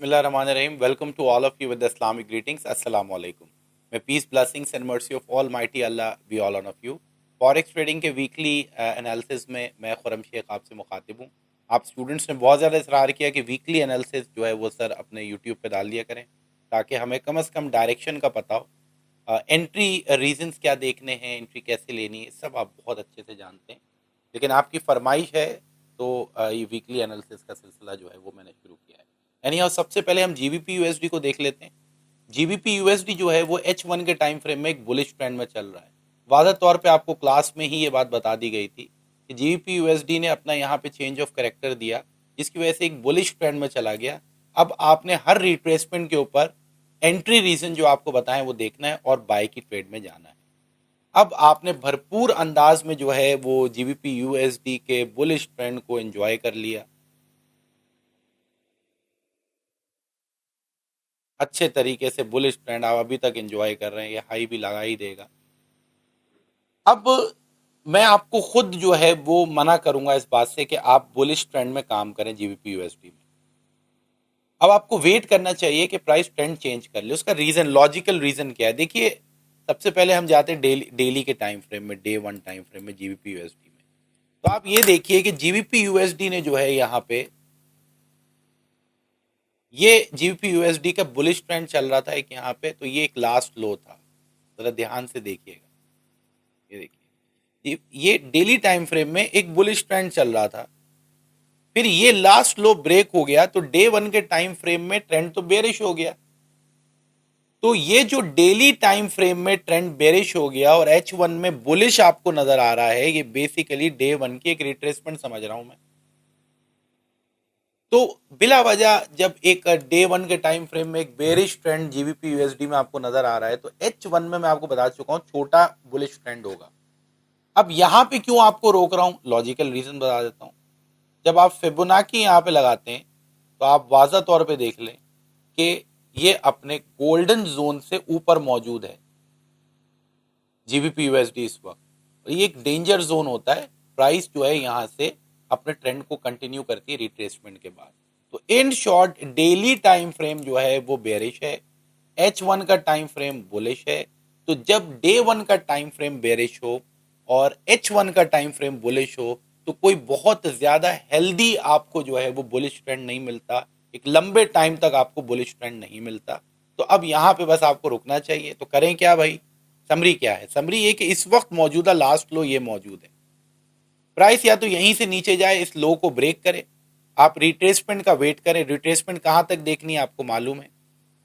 Bismillahirrahmanirrahim. Welcome to all of you with the Islamic greetings. Assalamu alaikum. May peace, blessings and mercy of Almighty Allah be all on of you. Forex trading के weekly analysis में मैं खुरम शेख आपसे मुखातिब हूँ. आप students ने बहुत ज़्यादा इसरार किया कि वीकली एनालिसिस जो है वो सर अपने यूट्यूब पे डाल दिया करें ताकि हमें कम से कम डायरेक्शन का पता हो. एंट्री रीजंस क्या देखने हैं, एंट्री कैसे लेनी है, सब आप बहुत अच्छे से जानते हैं. लेकिन आपकी फरमाइश है तो ये वीकली एनालिसिस का सिलसिला जो है वो मैंने शुरू किया है. एनी सबसे पहले हम जीबीपी यूएसडी को देख लेते हैं. जीबीपी यूएसडी जो है वो H1 के टाइम फ्रेम में एक बुलिश ट्रेंड में चल रहा है. वाज़ह तौर पे आपको क्लास में ही ये बात बता दी गई थी कि जीबीपी यूएसडी ने अपना यहाँ पे चेंज ऑफ कैरेक्टर दिया जिसकी वजह से एक बुलिश ट्रेंड में चला गया. अब आपने हर रिट्रेसमेंट के ऊपर एंट्री रीजन जो आपको बताएं वो देखना है और बाय की ट्रेड में जाना है. अब आपने भरपूर अंदाज में जो है वो जीबीपी यूएसडी के बुलिश ट्रेंड को एंजॉय कर लिया. अच्छे तरीके से बुलिश ट्रेंड आप अभी तक एंजॉय कर रहे हैं. ये हाई भी लगा ही देगा. अब मैं आपको खुद जो है वो मना करूंगा इस बात से कि आप बुलिश ट्रेंड में काम करें जीबीपी यूएसडी में. अब आपको वेट करना चाहिए कि प्राइस ट्रेंड चेंज कर ले. उसका रीजन, लॉजिकल रीजन क्या है? देखिए, सबसे पहले हम जाते हैं डेली के टाइम फ्रेम में, डे वन टाइम फ्रेम में जीबीपी यूएसडी में. तो आप ये देखिए कि जीबीपी यूएसडी ने जो है यहाँ पे ये जीबीपी यूएसडी का बुलिश ट्रेंड चल रहा था एक यहाँ पे. तो ये एक लास्ट लो था, जरा ध्यान से देखिएगा. ये देखिए, ये डेली टाइम फ्रेम में एक बुलिश ट्रेंड चल रहा था. फिर ये लास्ट लो ब्रेक हो गया तो डे वन के टाइम फ्रेम में ट्रेंड तो बेरिश हो गया. तो ये जो डेली टाइम फ्रेम में ट्रेंड बेरिश हो गया और H1 में बुलिश आपको नजर आ रहा है, ये बेसिकली डे वन की एक रिट्रेसमेंट समझ रहा हूं मैं. तो बिला वजह जब एक डे वन के टाइम फ्रेम में एक बेरिश ट्रेंड जीबीपी यूएसडी में आपको नजर आ रहा है तो H1 में मैं आपको बता चुका हूं छोटा बुलिश ट्रेंड होगा. अब यहां पे क्यों आपको रोक रहा हूं, लॉजिकल रीजन बता देता हूं. जब आप फिबोनाची यहां पे लगाते हैं तो आप वाज़ा तौर पे देख लें कि ये अपने गोल्डन जोन से ऊपर मौजूद है जीबीपी यूएसडी इस वक्त. और ये एक डेंजर जोन होता है. प्राइस जो है यहां से अपने ट्रेंड को कंटिन्यू करती है रिट्रेसमेंट के बाद. तो in short daily time frame जो है वो बेरिश है, H1 का टाइम फ्रेम बुलिश है. तो जब डे वन का टाइम फ्रेम बेरिश हो और H1 का टाइम फ्रेम बुलिश हो तो कोई बहुत ज्यादा हेल्दी आपको जो है वो बुलिश ट्रेंड नहीं मिलता. एक लंबे टाइम तक आपको बुलिश ट्रेंड नहीं मिलता. तो अब यहाँ पे बस आपको रुकना चाहिए. तो करें क्या भाई? समरी क्या है? समरी ये कि इस वक्त मौजूदा लास्ट लो ये मौजूद है. प्राइस या तो यहीं से नीचे जाए, इस लो को ब्रेक करे, आप रिट्रेसमेंट का वेट करें. रिट्रेसमेंट कहां तक देखनी है आपको मालूम है.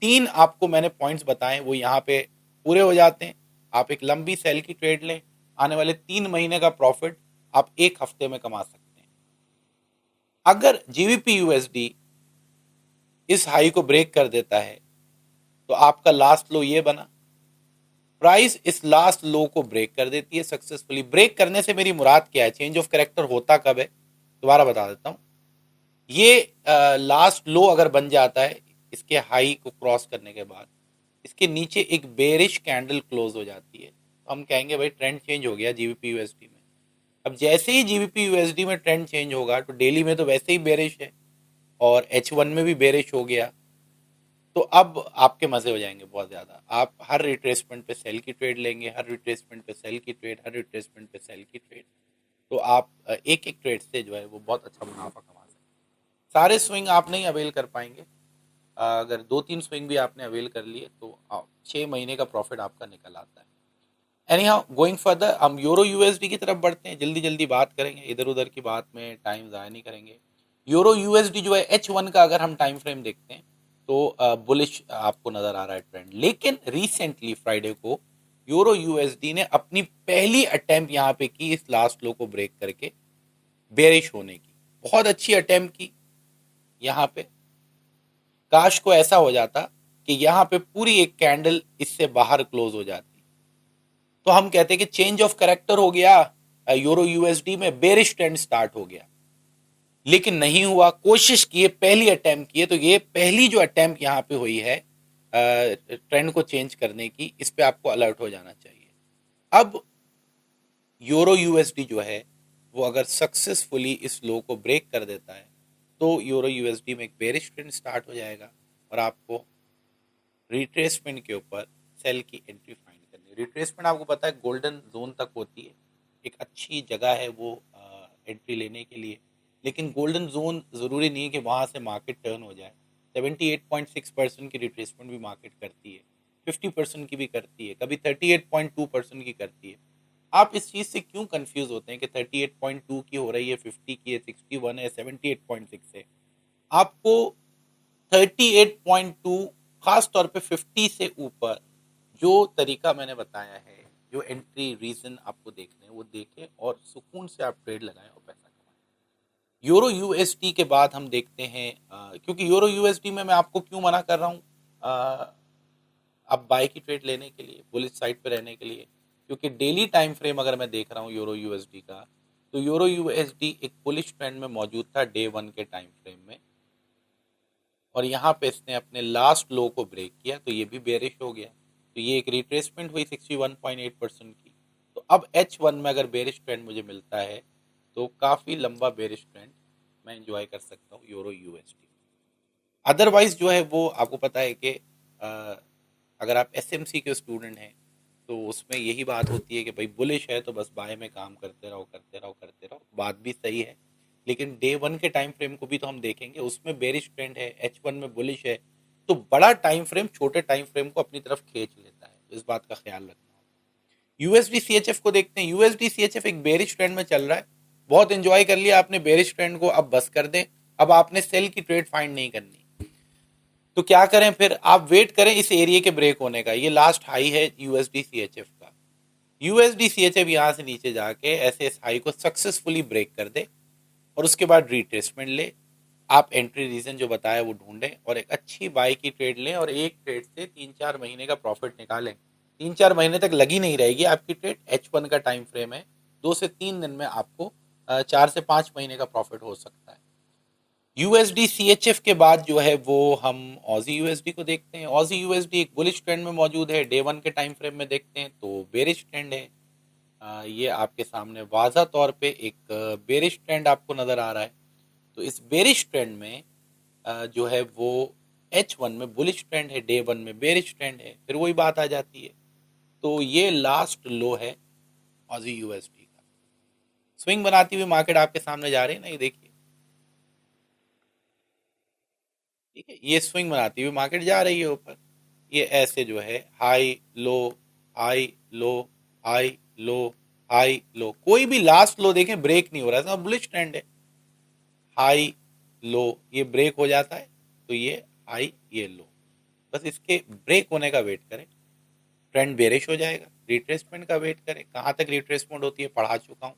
तीन आपको मैंने पॉइंट्स बताए वो यहाँ पे पूरे हो जाते हैं. आप एक लंबी सेल की ट्रेड लें, आने वाले 3 महीने का प्रॉफिट आप एक हफ्ते में कमा सकते हैं. अगर जीबीपी यूएसडी इस हाई को ब्रेक कर देता है तो आपका लास्ट लो ये बना. प्राइस इस लास्ट लो को ब्रेक कर देती है सक्सेसफुली. ब्रेक करने से मेरी मुराद क्या है, चेंज ऑफ कैरेक्टर होता कब है, दोबारा बता देता हूं. ये लास्ट लो अगर बन जाता है इसके हाई को क्रॉस करने के बाद, इसके नीचे एक बेरिश कैंडल क्लोज हो जाती है, तो हम कहेंगे भाई ट्रेंड चेंज हो गया जीबीपी यूएसडी में. अब जैसे ही जीबीपी यूएसडी में ट्रेंड चेंज होगा तो डेली में तो वैसे ही बेरिश है और H1 में भी बेरिश हो गया. तो अब आपके मजे हो जाएंगे बहुत ज्यादा. आप हर रिट्रेसमेंट पे सेल की ट्रेड लेंगे, हर रिट्रेसमेंट पे सेल की ट्रेड, हर रिट्रेसमेंट पे सेल की ट्रेड. तो आप एक एक ट्रेड से जो है वो बहुत अच्छा मुनाफा कमा सकते हैं. सारे स्विंग आप नहीं अवेल कर पाएंगे. अगर 2-3 स्विंग भी आपने अवेल कर लिए तो 6 महीने का प्रॉफिट आपका निकल आता है. एनी हाउ, गोइंग फर्दर हम यूरो यूएसडी की तरफ बढ़ते हैं. जल्दी जल्दी बात करेंगे, इधर उधर की बात में टाइम ज़ाया नहीं करेंगे. यूरो यूएसडी जो है H1 का अगर हम टाइम फ्रेम देखते हैं तो बुलिश आपको नजर आ रहा है ट्रेंड. लेकिन रिसेंटली फ्राइडे को यूरो यूएसडी ने अपनी पहली अटेम्प्ट यहाँ पे की इस लास्ट लो को ब्रेक करके बेरिश होने की. बहुत अच्छी अटेम्प्ट की यहाँ पे. काश को ऐसा हो जाता कि यहाँ पे पूरी एक कैंडल इससे बाहर क्लोज हो जाती तो हम कहते कि चेंज ऑफ कैरेक्टर हो गया, यूरो यूएसडी में बेरिश ट्रेंड स्टार्ट हो गया. लेकिन नहीं हुआ. कोशिश किए, पहली अटेम्प्ट किए. तो ये पहली जो अटेम्प्ट यहाँ पे हुई है ट्रेंड को चेंज करने की, इस पे आपको अलर्ट हो जाना चाहिए. अब यूरो यूएसडी जो है वो अगर सक्सेसफुली इस लो को ब्रेक कर देता है तो यूरो यूएसडी में एक बेरिश ट्रेंड स्टार्ट हो जाएगा. और आपको रिट्रेसमेंट के ऊपर सेल की एंट्री फाइंड करनी है। रिट्रेसमेंट आपको पता है गोल्डन जोन तक होती है, एक अच्छी जगह है वो एंट्री लेने के लिए, लेकिन गोल्डन जोन ज़रूरी नहीं है कि वहाँ से मार्केट टर्न हो जाए। 78.6% की रिट्रेसमेंट भी मार्केट करती है, 50% की भी करती है, कभी 38.2% की करती है। आप इस चीज़ से क्यों कंफ्यूज होते हैं कि 38.2 की हो रही है, 50 की है, 61 है, 78.6 है? आपको 38.2, खास तौर पे 50 से ऊपर जो तरीका मैंने बताया है, जो एंट्री रीजन आपको देखने हैं वो देखें और सुकून से आप ट्रेड लगाएं और पैसा कमाएं। यूरो यूएसडी के बाद हम देखते हैं, क्योंकि यूरो यूएसडी में मैं आपको क्यों मना कर रहा हूँ अब बाय की ट्रेड लेने के लिए, बुलिश साइड पे रहने के लिए, क्योंकि डेली टाइम फ्रेम अगर मैं देख रहा हूँ यूरो यूएसडी का, तो यूरो यूएसडी एक बुलिश ट्रेंड में मौजूद था डे वन के टाइम फ्रेम में, और यहाँ पे इसने अपने लास्ट लो को ब्रेक किया तो ये भी बेरिश हो गया, तो ये एक रिट्रेसमेंट हुई 61.8% की। तो अब H1 में अगर बेरिश ट्रेंड मुझे मिलता है तो काफ़ी लंबा बेरिश ट्रेंड मैं इंजॉय कर सकता हूँ यूरो यूएसडी। अदरवाइज जो है वो आपको पता है कि अगर आप एसएमसी के स्टूडेंट हैं तो उसमें यही बात होती है कि भाई बुलिश है तो बस बाय में काम करते रहो करते रहो करते रहो, बात भी सही है, लेकिन डे वन के टाइम फ्रेम को भी तो हम देखेंगे, उसमें बेरिश ट्रेंड है, H1 में बुलिश है, तो बड़ा टाइम फ्रेम छोटे टाइम फ्रेम को अपनी तरफ खींच लेता है, तो इस बात का ख्याल रखना होगा। यूएसडी सीएचएफ को देखते हैं। यूएसडी सीएचएफ एक बेरिश ट्रेंड में चल रहा है, बहुत एंजॉय कर लिया आपने बेरिश ट्रेंड को, अब बस कर दें, अब आपने सेल की ट्रेड फाइंड नहीं करनी। तो क्या करें फिर, आप वेट करें इस एरिया के ब्रेक होने का, ये लास्ट हाई है यूएसडी सीएचएफ का। यूएसडी सीएचएफ यहाँ से नीचे जाके ऐसे इस हाई को सक्सेसफुली ब्रेक कर दे और उसके बाद रिट्रेसमेंट ले, आप एंट्री रीजन जो बताया वो ढूंढें और एक अच्छी बाय की ट्रेड लें और एक ट्रेड से 3-4 महीने का प्रॉफिट निकालें। 3-4 महीने तक लगी नहीं रहेगी आपकी ट्रेड, H1 का टाइम फ्रेम है, 2 से 3 दिन में आपको 4 से 5 महीने का प्रॉफिट हो सकता है। यूएसडी सीएचएफ के बाद जो है वो हम ऑजी यूएसडी को देखते हैं। ऑजी यूएसडी एक बुलिश ट्रेंड में मौजूद है, डे वन के टाइम फ्रेम में देखते हैं तो बेरिश ट्रेंड है। ये आपके सामने वाज़ा तौर पे एक बेरिश ट्रेंड आपको नज़र आ रहा है। तो इस बेरिश ट्रेंड में जो है वो H1 में बुलिश ट्रेंड है, डे वन में बेरिश ट्रेंड है, फिर वही बात आ जाती है। तो ये लास्ट लो है ऑजी यूएसडी का। स्विंग बनाती हुई मार्केट आपके सामने जा रही है ना, ये देखिए, ठीक है, ये स्विंग बनाती हुई मार्केट जा रही है ऊपर, ये ऐसे जो है high low high low high low high low, कोई भी लास्ट लो देखें ब्रेक नहीं हो रहा है, बुलिश ट्रेंड है, हाई लो ये ब्रेक हो जाता है तो ये हाई ये लो, बस इसके ब्रेक होने का वेट करें, ट्रेंड बेरिश हो जाएगा, रिट्रेसमेंट का वेट करें, कहाँ तक रिट्रेसमेंट होती है पढ़ा चुका हूँ,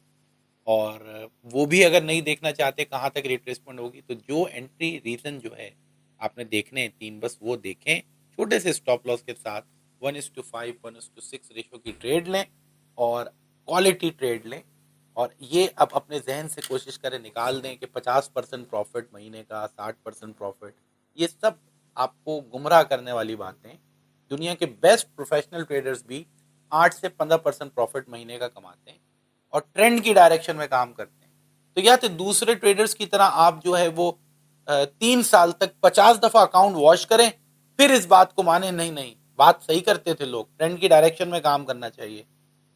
और वो भी अगर नहीं देखना चाहते कहाँ तक रिट्रेसमेंट होगी तो जो एंट्री रीजन जो है आपने देखने हैं 3, बस वो देखें, छोटे से स्टॉप लॉस के साथ 1:5 1:6 रेशो की ट्रेड लें और क्वालिटी ट्रेड लें, और ये अब अपने जहन से कोशिश करें निकाल दें कि 50% प्रॉफिट महीने का, 60% प्रॉफिट, ये सब आपको गुमराह करने वाली बातें। दुनिया के बेस्ट प्रोफेशनल ट्रेडर्स भी 8 से 15% प्रॉफिट महीने का कमाते हैं और ट्रेंड की डायरेक्शन में काम करते हैं। तो या तो दूसरे ट्रेडर्स की तरह आप जो है वो 3 साल तक 50 दफा अकाउंट वॉश करें फिर इस बात को माने नहीं नहीं बात सही करते थे लोग, ट्रेंड की डायरेक्शन में काम करना चाहिए,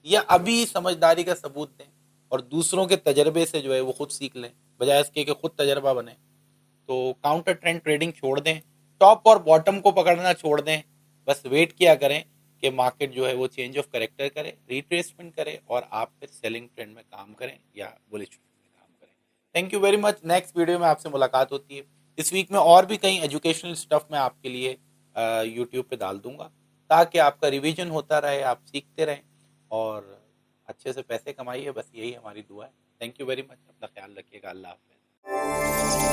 या अभी समझदारी का सबूत दें और दूसरों के तजर्बे से जो है वो खुद सीख लें, बजाय इसके कि खुद तजर्बा बने। तो काउंटर ट्रेंड ट्रेडिंग छोड़ दें, टॉप और बॉटम को पकड़ना छोड़ दें, बस वेट किया करें कि मार्केट जो है वो चेंज ऑफ करेक्टर करे, रिट्रेसमेंट करे और आप फिर सेलिंग ट्रेंड में काम करें या बुलिश ट्रेंड में काम करें। Thank you very much. Next video में आपसे मुलाकात होती है। इस वीक में और भी कई एजुकेशनल स्टफ मैं आपके लिए यूट्यूब पे डाल दूंगा ताकि आपका रिवीजन होता रहे, आप सीखते रहें और अच्छे से पैसे कमाइए, बस यही हमारी दुआ है। थैंक यू वेरी मच, अपना ख्याल रखिएगा, अल्लाह हाफिज़।